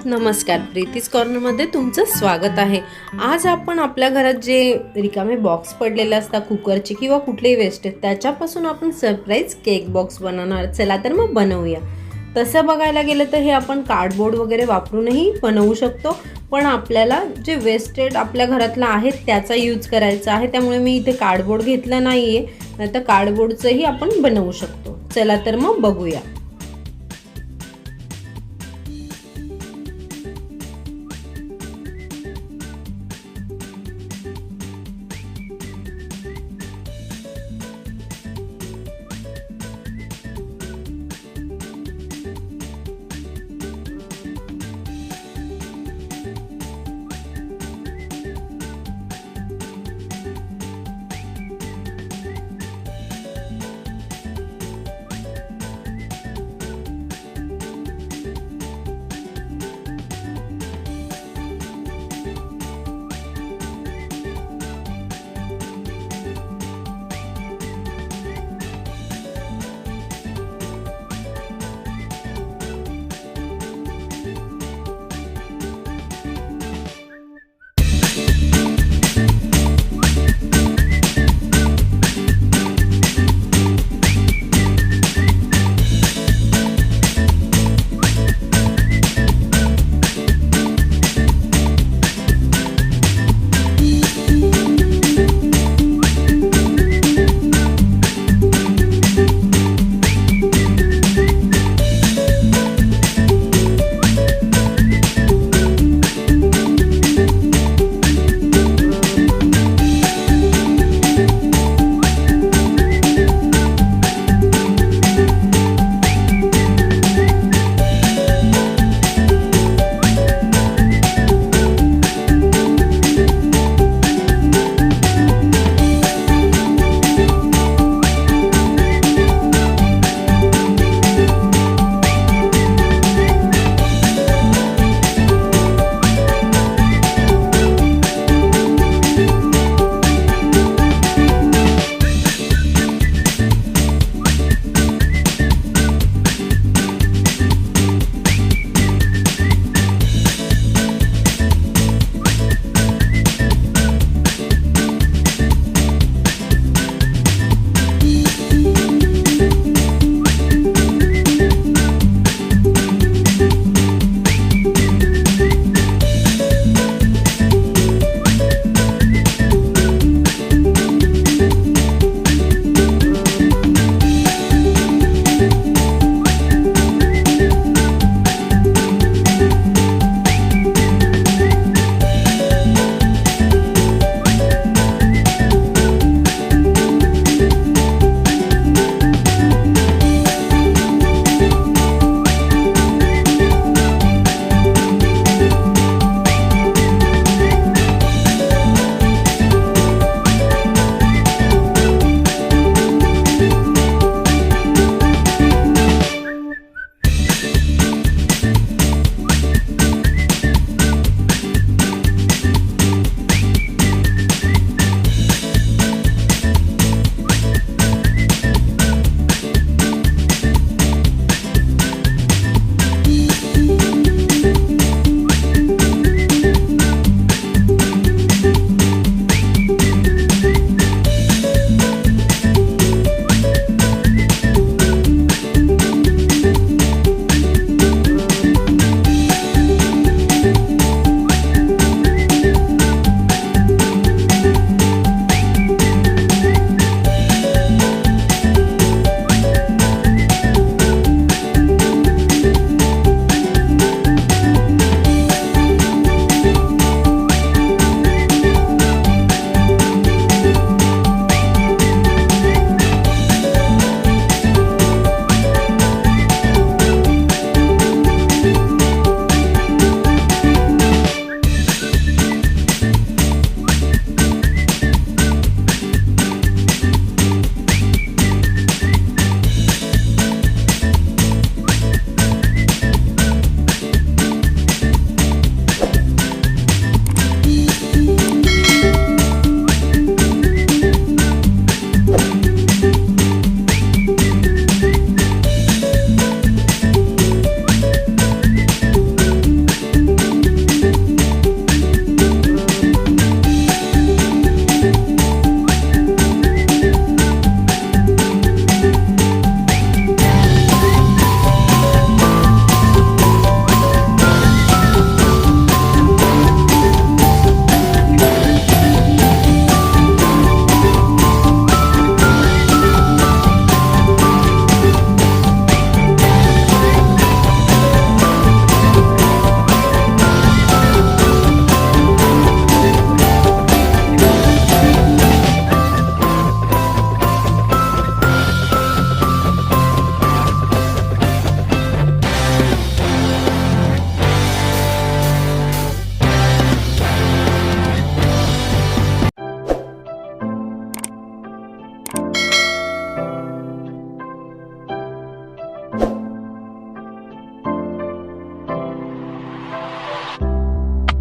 नमस्कार, प्रीतीज कॉर्नरमध्ये तुमचं स्वागत आहे। आज आपण आपल्या घरात जे रिकामे बॉक्स पडलेले असतात कुकरचे किंवा कुठलेही वेस्ट त्याच्यापासून आपण सरप्राईज केक बॉक्स बनवणार। चला तर मग बनवूया। तसं बघायला गेलं तर हे आपण कार्डबोर्ड वगैरे वापरूनही बनवू शकतो, पण आपल्याला जे वेस्टेड आपल्या घरातला आहे त्याचा यूज करायचा आहे, त्यामुळे मी इथे कार्डबोर्ड घेतला नाहीये, नाहीतर कार्डबोर्डचंही आपण बनवू शकतो। चला तर मग बघूया।